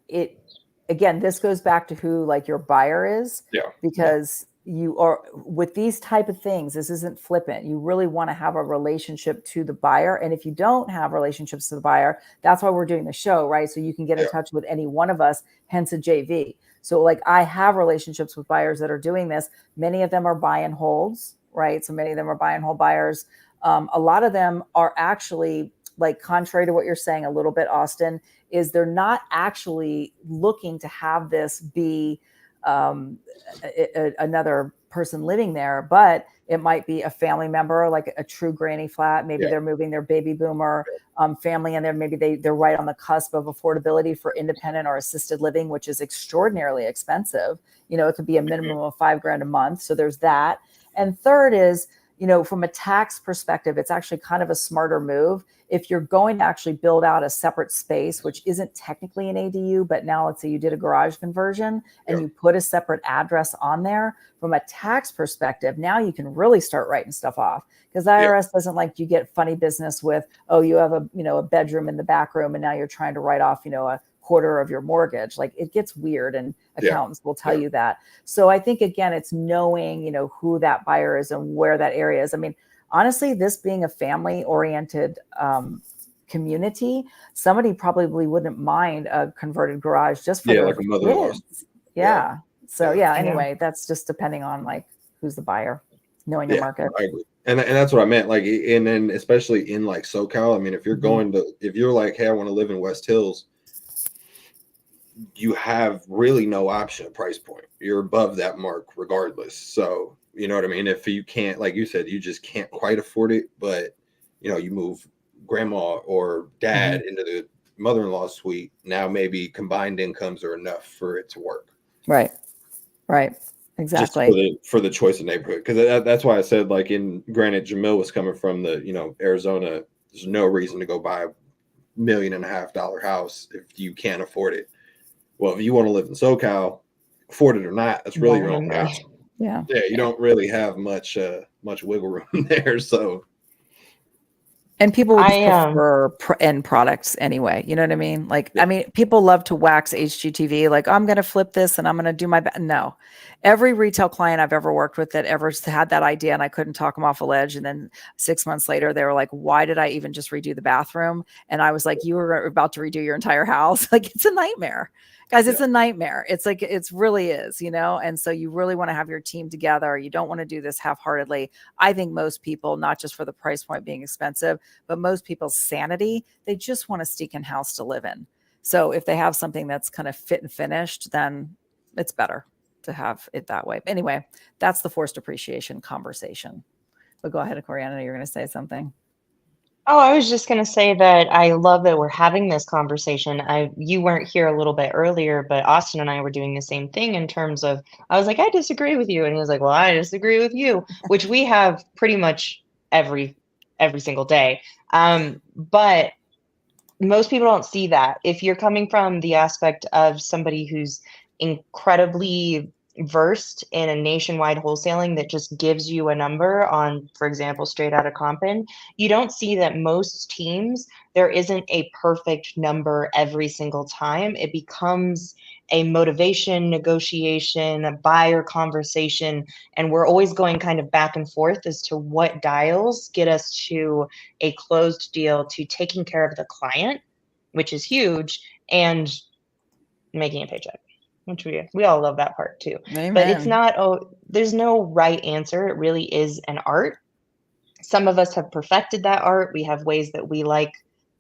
this goes back to who like your buyer is. Yeah. Because you are with these type of things, this isn't flippant. You really want to have a relationship to the buyer. And if you don't have relationships to the buyer, that's why we're doing the show, right? So you can get in touch with any one of us, hence a JV. So like I have relationships with buyers that are doing this. Many of them are buy and holds, right? So many of them are buy and hold buyers. A lot of them are actually, like, contrary to what you're saying a little bit, Austin, is they're not actually looking to have this be another person living there, but it might be a family member, like a true granny flat. Maybe they're moving their baby boomer family in there. Maybe they're right on the cusp of affordability for independent or assisted living, which is extraordinarily expensive. It could be a minimum of $5,000 a month. So there's that. And third is, from a tax perspective, it's actually kind of a smarter move. If you're going to actually build out a separate space, which isn't technically an ADU, but now let's say you did a garage conversion and you put a separate address on there, from a tax perspective, now you can really start writing stuff off, because the IRS doesn't like you get funny business with, oh, you have a bedroom in the back room and now you're trying to write off, a quarter of your mortgage. Like it gets weird, and accountants will tell you that. So I think, again, it's knowing, you know, who that buyer is and where that area is. I mean, honestly, this being a family oriented community, somebody probably wouldn't mind a converted garage just for their like a mother-in-law. kids. So anyway, that's just depending on like who's the buyer, knowing your market. I agree. And that's what I meant. Like, and then especially in like SoCal, I mean, if you're going to, if you're like, hey, I want to live in West Hills, you have really no option price point. You're above that mark regardless. So, you know what I mean? If you can't, like you said, you just can't quite afford it, but you know, you move grandma or dad into the mother-in-law suite. Now maybe combined incomes are enough for it to work. Right. Exactly. Just for the choice of neighborhood. Because that's why I said, like, granted, Jamil was coming from the, you know, Arizona. There's no reason to go buy $1.5 million house if you can't afford it. Well, if you want to live in SoCal, afford it or not, that's really your own house. Yeah. You don't really have much wiggle room there. So. And people would prefer end products anyway. You know what I mean? Like, I mean, people love to wax HGTV. Like, I'm going to flip this and I'm going to do my best. No, every retail client I've ever worked with that ever had that idea and I couldn't talk them off a ledge. And then 6 months later, they were like, why did I even just redo the bathroom? And I was like, you were about to redo your entire house. Like, it's a nightmare. Guys, it's a nightmare. It's like, it's really is, you know? And so you really want to have your team together. You don't want to do this half-heartedly. I think most people, not just for the price point being expensive, but most people's sanity, they just want a stinking house to live in. So if they have something that's kind of fit and finished, then it's better to have it that way. But anyway, that's the forced appreciation conversation. But go ahead, Coriana, you're going to say something. Oh, I was just going to say that I love that we're having this conversation. You weren't here a little bit earlier, but Austin and I were doing the same thing in terms of, I was like, I disagree with you. And he was like, well, I disagree with you, which we have pretty much every single day. But most people don't see that. If you're coming from the aspect of somebody who's incredibly versed in a nationwide wholesaling that just gives you a number on, for example, straight out of Compin, you don't see that most teams, there isn't a perfect number every single time. It becomes a motivation, negotiation, a buyer conversation, and we're always going kind of back and forth as to what dials get us to a closed deal, to taking care of the client, which is huge, and making a paycheck, which we all love that part too. Amen. But it's not, there's no right answer. It really is an art. Some of us have perfected that art. We have ways that we like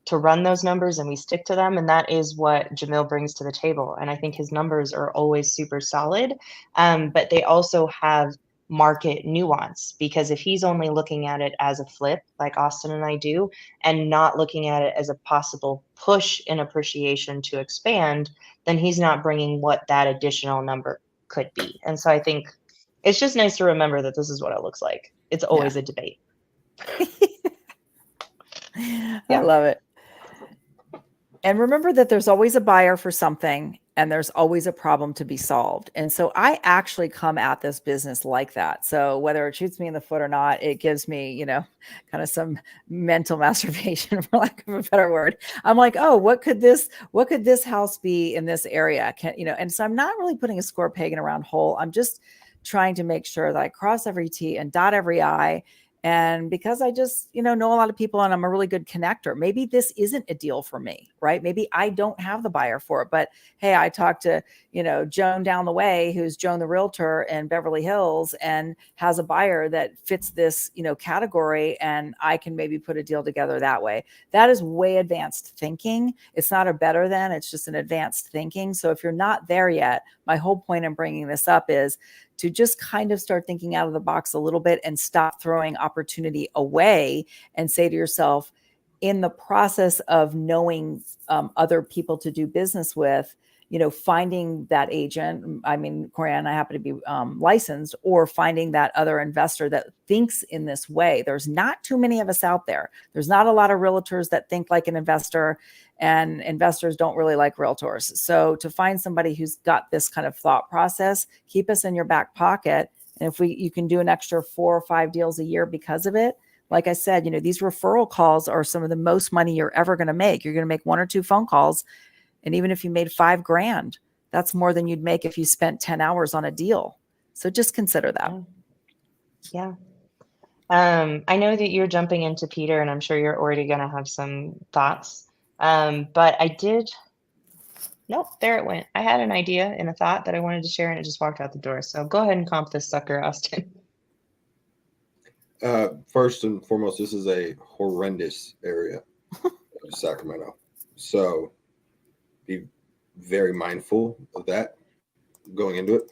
to run those numbers and we stick to them. And that is what Jamil brings to the table. And I think his numbers are always super solid, but they also have market nuance, because if he's only looking at it as a flip, like Austin and I do, and not looking at it as a possible push in appreciation to expand, then he's not bringing what that additional number could be. And so I think it's just nice to remember that this is what it looks like. It's always a debate. I love it. And remember that there's always a buyer for something and there's always a problem to be solved. And so I actually come at this business like that. So whether it shoots me in the foot or not, it gives me, you know, kind of some mental masturbation, for lack of a better word. I'm like, oh, what could this house be in this area? And so I'm not really putting a square peg in a round hole. I'm just trying to make sure that I cross every T and dot every I. And because I just, know a lot of people and I'm a really good connector, maybe this isn't a deal for me, right? Maybe I don't have the buyer for it, but hey, I talked to, Joan down the way, who's Joan the realtor in Beverly Hills and has a buyer that fits this, category. And I can maybe put a deal together that way. That is way advanced thinking. It's not a better than, it's just an advanced thinking. So if you're not there yet, my whole point in bringing this up is to just kind of start thinking out of the box a little bit and stop throwing opportunity away and say to yourself, in the process of knowing other people to do business with, finding that agent, I mean, Coriana and I happen to be licensed, or finding that other investor that thinks in this way. There's not too many of us out there. There's not a lot of realtors that think like an investor, and investors don't really like realtors. So to find somebody who's got this kind of thought process, keep us in your back pocket. And if you can do an extra 4 or 5 deals a year because of it, like I said, these referral calls are some of the most money you're ever going to make. You're going to make 1 or 2 phone calls And even if you made $5,000, that's more than you'd make if you spent 10 hours on a deal. So just consider that. Yeah. I know that you're jumping into Peter, and I'm sure you're already going to have some thoughts. But I did. Nope, there it went. I had an idea and a thought that I wanted to share, and it just walked out the door. So go ahead and comp this sucker, Austin. First and foremost, this is a horrendous area of Sacramento. So be very mindful of that going into it.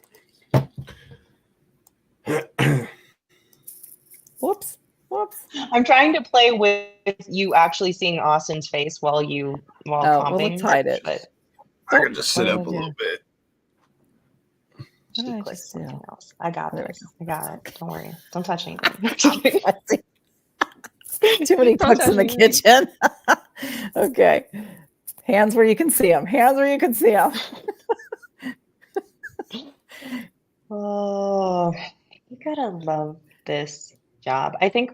Whoops. I'm trying to play with you actually seeing Austin's face while comping. Well, let's hide it. But I can just sit up a little bit. She clicked something else. I got this. I got it. Don't worry. Don't touch anything. Too many cooks in the kitchen. Okay. Hands where you can see them. Oh, you gotta love this job. I think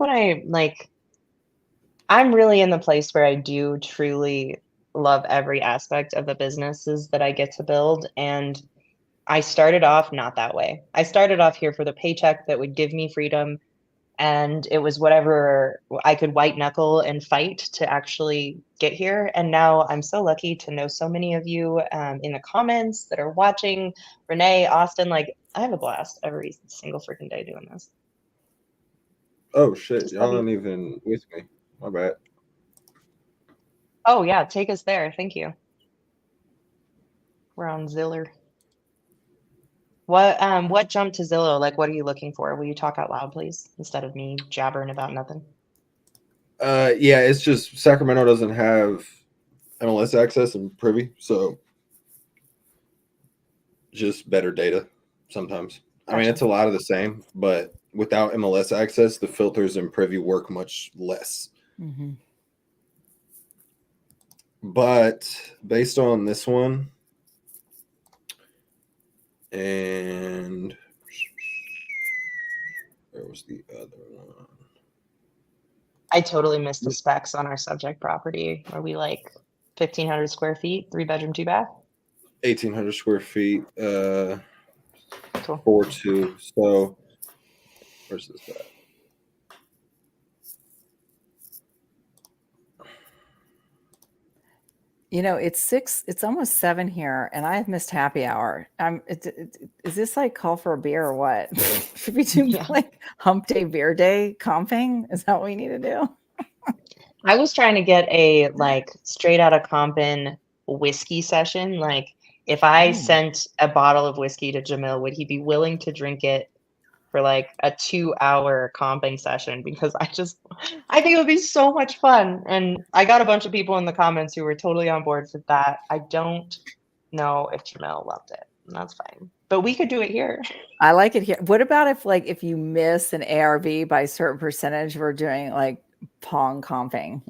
I'm really in the place where I do truly love every aspect of the businesses that I get to build. And I started off not that way. I started off here for the paycheck that would give me freedom. And it was whatever I could white knuckle and fight to actually get here. And now I'm so lucky to know so many of you in the comments that are watching. Renee, Austin, I have a blast every single freaking day doing this. Oh, shit. Y'all aren't even with me. My bad. Oh, yeah. Take us there. Thank you. We're on Zillow. What jumped to Zillow? What are you looking for? Will you talk out loud, please, instead of me jabbering about nothing? Yeah, it's just Sacramento doesn't have MLS access and privy, so just better data sometimes. Gotcha. I mean, it's a lot of the same, but without MLS access, the filters in privy work much less. Mm-hmm. But based on this one, and where was the other one? I totally missed the specs on our subject property. Are we 1,500 square feet, 3-bedroom, 2-bath? 1,800 square feet, cool. 4.2. So where's this at? It's 6. It's almost 7 here, and I've missed happy hour. Is this call for a beer or what? Should we do hump day, beer day comping? Is that what we need to do? I was trying to get a straight out of comping whiskey session. If I sent a bottle of whiskey to Jamil, would he be willing to drink it for a 2-hour comping session? Because I think it would be so much fun. And I got a bunch of people in the comments who were totally on board for that. I don't know if Jamil loved it, and that's fine. But we could do it here. I like it here. What about if you miss an ARV by a certain percentage, we're doing Pong comping?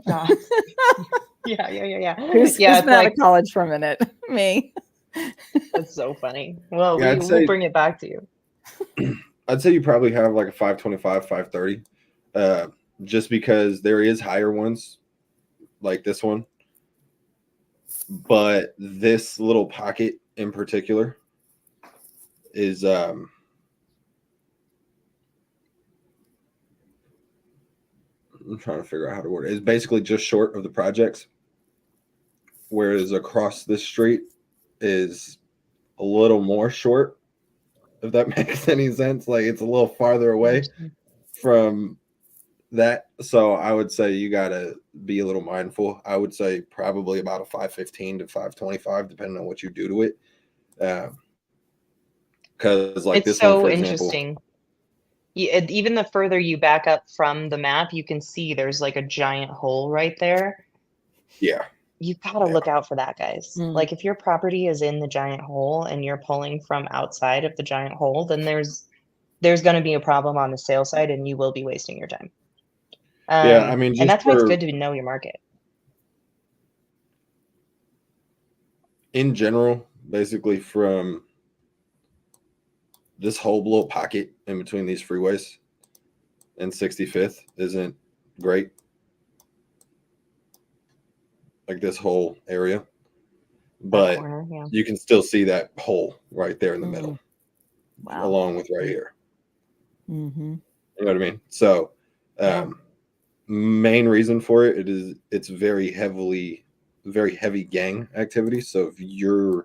Yeah. Who's been out of college for a minute? Me. That's so funny. Well, we'll bring it back to you. I'd say you probably have a 525, 530, just because there is higher ones like this one. But this little pocket in particular is I'm trying to figure out how to word it. It's basically just short of the projects, whereas across this street is a little more short, if that makes any sense. It's a little farther away from that. So I would say you got to be a little mindful. I would say probably about a 515 to 525, depending on what you do to it. Because it's this so one, for interesting. Even the further you back up from the map, you can see there's a giant hole right there. Yeah. You got to look out for that, guys. If your property is in the giant hole and you're pulling from outside of the giant hole, then there's going to be a problem on the sale side, and you will be wasting your time. Yeah, I mean, and that's why it's good to know your market. In general, basically from this whole little pocket in between these freeways and 65th isn't great. This whole area. but corner, yeah. you can still see that hole right there in the middle, Wow. along with right here. Mm-hmm. You know what I mean? So, main reason for it is it's very heavy gang activity. So if you're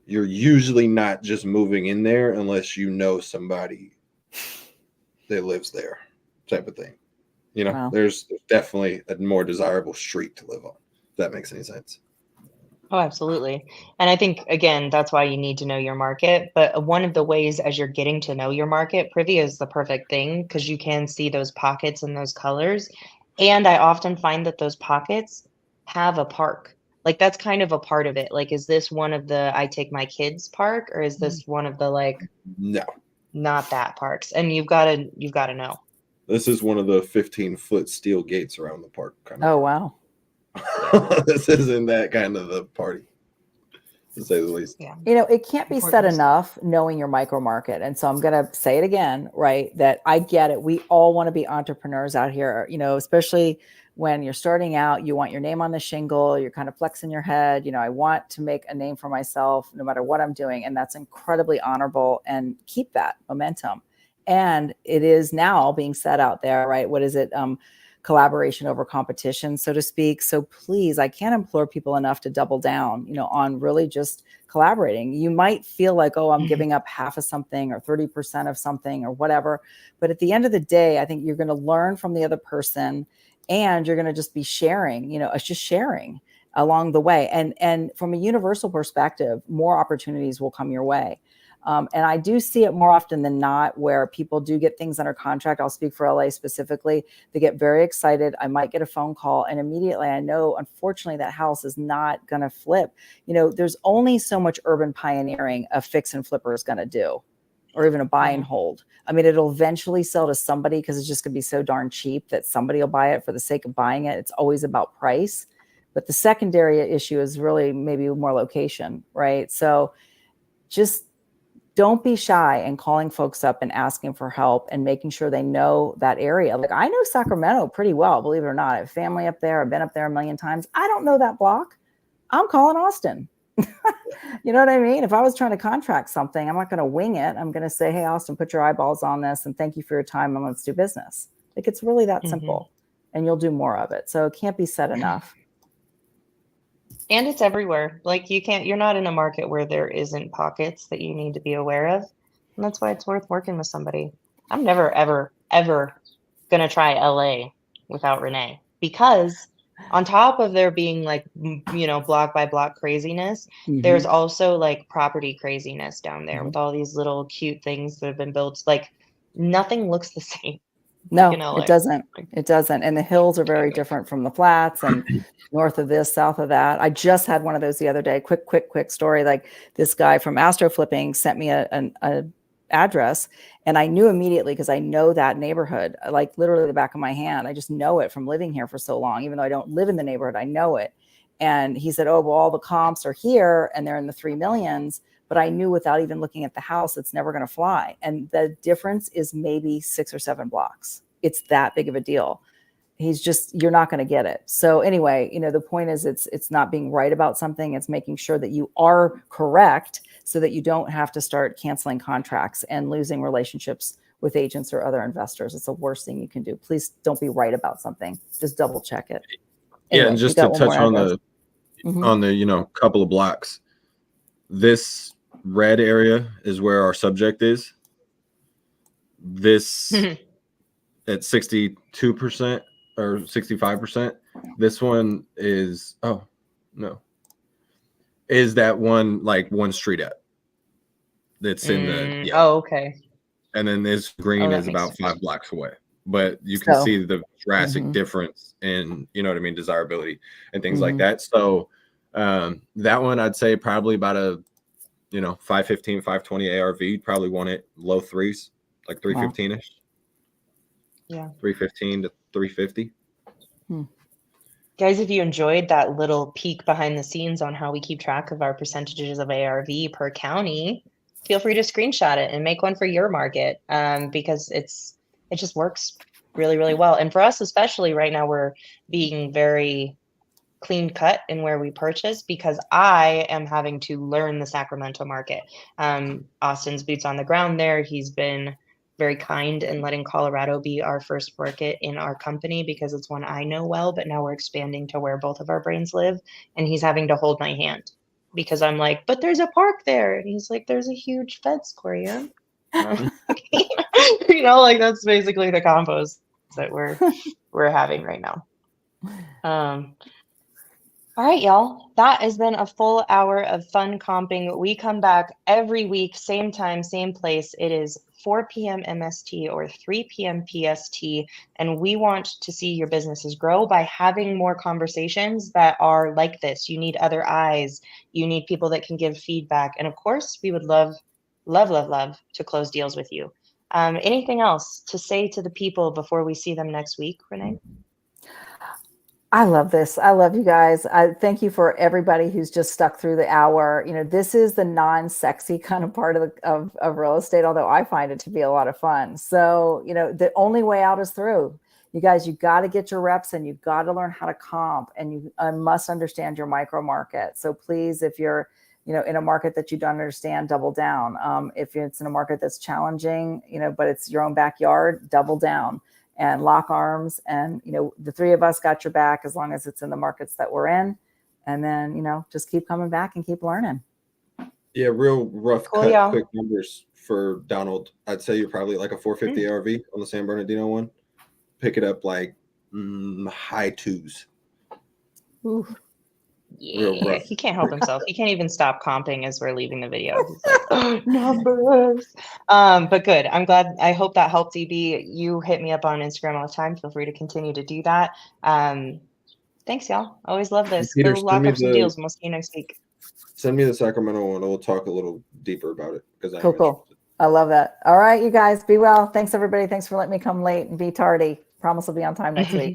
usually not just moving in there unless you know somebody that lives there, type of thing. You know, Wow. there's definitely a more desirable street to live on. If that makes any sense. Oh, absolutely. And I think, again, that's why you need to know your market. But one of the ways as you're getting to know your market, Privia is the perfect thing because you can see those pockets and those colors. And I often find that those pockets have a park. Like that's kind of a part of it. Like, is this one of the I take my kids park, or is this one of the like No, not that parks? And you've got to know. this is one of the 15-foot steel gates around the park. Kind of. Oh, wow. This isn't that kind of a party, to say the least. Yeah. You know, it can't be said Important. enough knowing your micro market. And so I'm going to say it again, right? That I get it. We all want to be entrepreneurs out here, you know, especially when you're starting out, you want your name on the shingle, you're kind of flexing your head. You know, I want to make a name for myself no matter what I'm doing. And that's incredibly honorable, and keep that momentum. And it is now being said out there, right? What is it? Collaboration over competition, so to speak. So please, I can't implore people enough to double down, you know, on really just collaborating. You might feel like, oh, I'm giving up half of something or 30% of something or whatever. But at the end of the day, I think you're going to learn from the other person, and you're going to just be sharing, you know, it's just sharing along the way. And from a universal perspective, more opportunities will come your way. And I do see it more often than not where people do get things under contract. I'll speak for LA specifically. They get very excited. I might get a phone call, and immediately I know, unfortunately, that house is not going to flip. You know, there's only so much urban pioneering a fix and flipper is going to do, or even a buy and hold. I mean, it'll eventually sell to somebody because it's just going to be so darn cheap that somebody will buy it for the sake of buying it. It's always about price. But the secondary issue is really maybe more location, right? So just don't be shy in calling folks up and asking for help and making sure they know that area. Like, I know Sacramento pretty well, believe it or not. I have family up there. I've been up there a million times. I don't know that block. I'm calling Austin. You know what I mean? If I was trying to contract something, I'm not going to wing it. I'm going to say, hey, Austin, put your eyeballs on this and thank you for your time, and let's do business. Like, it's really that simple, and you'll do more of it. So it can't be said enough. And it's everywhere. Like you're not in a market where there isn't pockets that you need to be aware of. And that's why it's worth working with somebody. I'm never, ever, ever going to try LA without Renee, because on top of there being like, you know, block by block craziness, there's also like property craziness down there with all these little cute things that have been built. Like nothing looks the same. No, Like in LA. it doesn't. It doesn't. And the hills are very different from the flats, and north of this, south of that. I just had one of those the other day. Quick story. Like, this guy from Astro Flipping sent me an address, and I knew immediately, because I know that neighborhood, like literally the back of my hand. I just know it from living here for so long. Even though I don't live in the neighborhood, I know it. And he said, oh, well, all the comps are here and they're in the 3 millions. But I knew without even looking at the house, it's never going to fly. And the difference is maybe 6 or 7 blocks. It's that big of a deal. You're not going to get it. So anyway, you know, the point is it's not being right about something. It's making sure that you are correct so that you don't have to start canceling contracts and losing relationships with agents or other investors. It's the worst thing you can do. Please don't be right about something. Just double check it. Anyway, yeah. And just to touch on the, you know, couple of blocks, this red area is where our subject is. This at 62% or 65%. This one is is that one, like one street up that's in the okay. And then this green is about 5 blocks away. But you can see the drastic difference in, you know what I mean, desirability and things like that. So that one, I'd say probably about a, you know, 515, 520 ARV. Probably want it low 3s, like 315-ish. Yeah. 315 to 350. Guys, if you enjoyed that little peek behind the scenes on how we keep track of our percentages of ARV per county, feel free to screenshot it and make one for your market, because it just works really, really well. And for us, especially right now, we're being very clean cut in where we purchase because I am having to learn the Sacramento market. Austin's boots on the ground there. He's been very kind in letting Colorado be our first market in our company because it's one I know well, but now we're expanding to where both of our brains live. And he's having to hold my hand because I'm like, but there's a park there. And he's like, there's a huge fence, Corian. You know, like that's basically the combos that we're having right now. All right, y'all. That has been a full hour of fun comping. We come back every week, same time, same place. It is 4 p.m. MST or 3 p.m. PST, and we want to see your businesses grow by having more conversations that are like this. You need other eyes. You need people that can give feedback. And of course, we would love to close deals with you. Anything else to say to the people before we see them next week, Renee? I love this. I love you guys. I thank you for everybody who's just stuck through the hour. You know, this is the non-sexy kind of part of real estate, although I find it to be a lot of fun. So, you know, the only way out is through. You guys, you got to get your reps and you've got to learn how to comp, and you must understand your micro market. So please, if you're, you know, in a market that you don't understand, double down. If it's in a market that's challenging, you know, but it's your own backyard, double down and lock arms. And, you know, the three of us got your back as long as it's in the markets that we're in. And then, you know, just keep coming back and keep learning. Yeah, real rough cut, quick numbers for Donald. I'd say you're probably like a 450 ARV on the San Bernardino one. Pick it up like high twos. Ooh. Yeah, he can't help himself. He can't even stop comping as we're leaving the video. He's like, oh, numbers. But good. I'm glad. I hope that helped, EB. You hit me up on Instagram all the time. Feel free to continue to do that. Thanks, y'all. Always love this. Peter, go lock up some deals, and we'll see you next week. Send me the Sacramento one. We'll talk a little deeper about it because cool. I love that. All right, you guys, be well. Thanks, everybody. Thanks for letting me come late and be tardy. Promise I'll be on time next week.